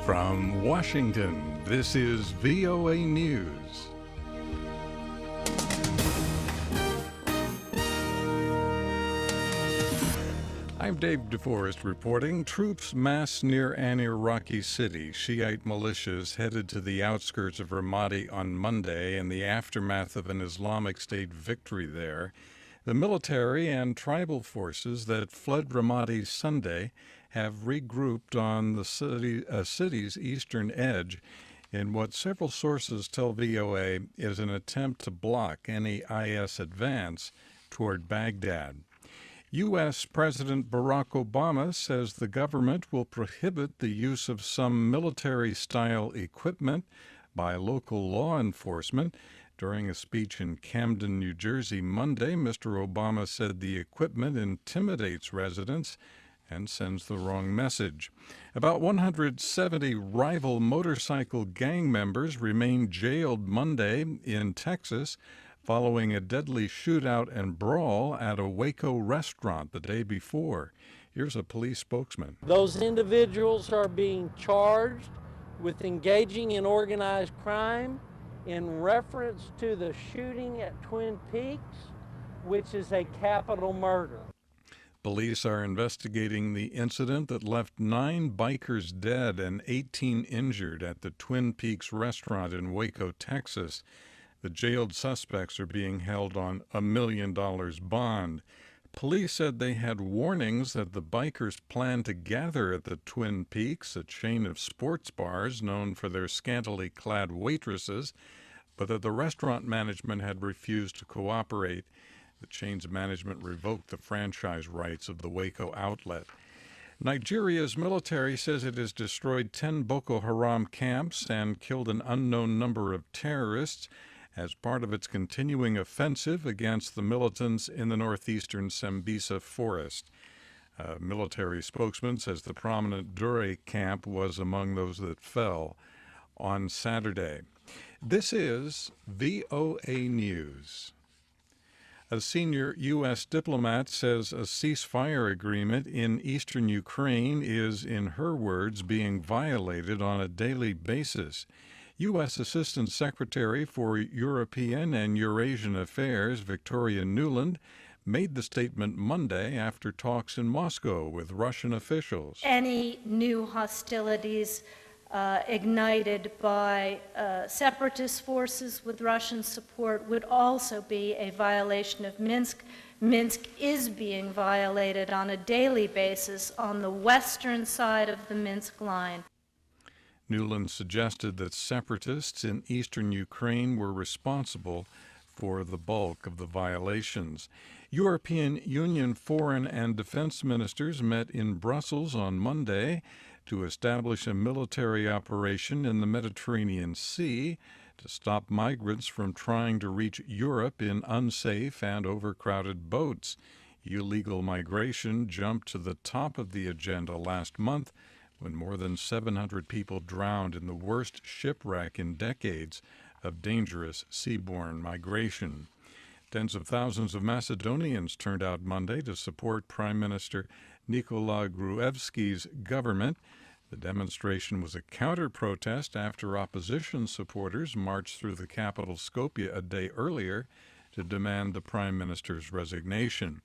From Washington, this is VOA News. I'm David Forrest reporting. Troops massed near an Iraqi city. Shiite militias headed to the outskirts of Ramadi on Monday in the aftermath of an Islamic State victory there. The military and tribal forces that fled Ramadi Sunday have regrouped on the city's eastern edge in what several sources tell VOA is an attempt to block any IS advance toward Baghdad. U.S. President Barack Obama says the government will prohibit the use of some military-style equipment by local law enforcement. During a speech in Camden, New Jersey, Monday, Mr. Obama said the equipment intimidates residents and sends the wrong message. About 170 rival motorcycle gang members remained jailed Monday in Texas following a deadly shootout and brawl at a Waco restaurant the day before. Here's a police spokesman. Those individuals are being charged with engaging in organized crime in reference to the shooting at Twin Peaks, which is a capital murder. Police are investigating the incident that left 9 bikers dead and 18 injured at the Twin Peaks restaurant in Waco, Texas. The jailed suspects are being held on $1 million bond. Police said they had warnings that the bikers planned to gather at the Twin Peaks, a chain of sports bars known for their scantily clad waitresses, but that the restaurant management had refused to cooperate. The chain's management revoked the franchise rights of the Waco outlet. Nigeria's military says it has destroyed 10 Boko Haram camps and killed an unknown number of terrorists as part of its continuing offensive against the militants in the northeastern Sambisa forest. A military spokesman says the prominent Dure camp was among those that fell on Saturday. This is VOA News. A senior U.S. diplomat says a ceasefire agreement in eastern Ukraine is, in her words, being violated on a daily basis. U.S. Assistant Secretary for European and Eurasian Affairs Victoria Nuland made the statement Monday after talks in Moscow with Russian officials. Any new hostilities ignited by separatist forces with Russian support would also be a violation of Minsk. Minsk is being violated on a daily basis on the western side of the Minsk line. Nuland suggested that separatists in eastern Ukraine were responsible for the bulk of the violations. European Union foreign and defense ministers met in Brussels on Monday to establish a military operation in the Mediterranean Sea to stop migrants from trying to reach Europe in unsafe and overcrowded boats. Illegal migration jumped to the top of the agenda last month when more than 700 people drowned in the worst shipwreck in decades of dangerous seaborne migration. Tens of thousands of Macedonians turned out Monday to support Prime Minister Nikola Gruevski's government. The demonstration was a counter-protest after opposition supporters marched through the capital Skopje a day earlier to demand the Prime Minister's resignation.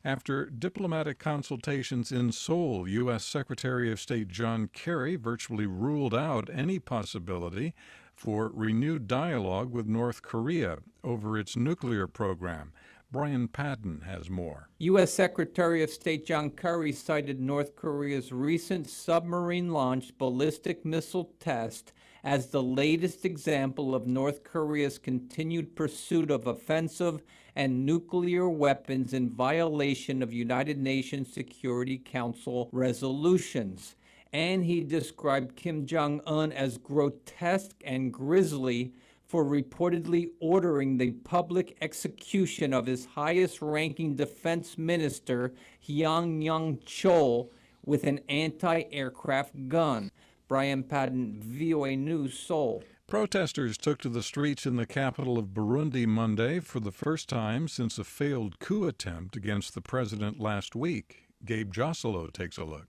After diplomatic consultations in Seoul, U.S. Secretary of State John Kerry virtually ruled out any possibility for renewed dialogue with North Korea over its nuclear program. Brian Patton has more. U.S. Secretary of State John Kerry cited North Korea's recent submarine-launched ballistic missile test as the latest example of North Korea's continued pursuit of offensive and nuclear weapons in violation of United Nations Security Council resolutions. And he described Kim Jong-un as grotesque and grisly for reportedly ordering the public execution of his highest-ranking defense minister, Hyang Young-chol, with an anti-aircraft gun. Brian Patton, VOA News, Seoul. Protesters took to the streets in the capital of Burundi Monday for the first time since a failed coup attempt against the president last week. Gabe Joselo takes a look.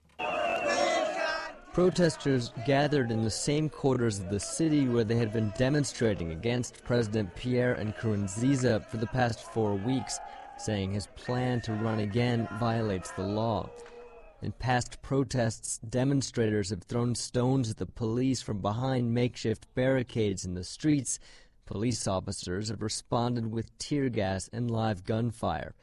Protesters gathered in the same quarters of the city where they had been demonstrating against President Pierre Nkurunziza for the past 4 weeks, saying his plan to run again violates the law. In past protests, demonstrators have thrown stones at the police from behind makeshift barricades in the streets. Police officers have responded with tear gas and live gunfire.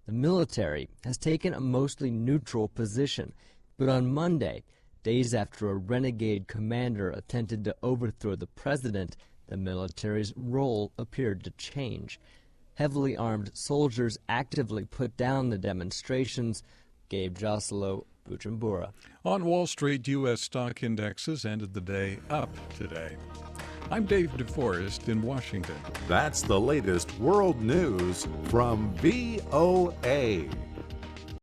The military has taken a mostly neutral position, but on Monday, days after a renegade commander attempted to overthrow the president, the military's role appeared to change. Heavily armed soldiers actively put down the demonstrations. Gabe Joselo, Bujumbura. On Wall Street, U.S. stock indexes ended the day up today. I'm David Forrest in Washington. That's the latest world news from VOA.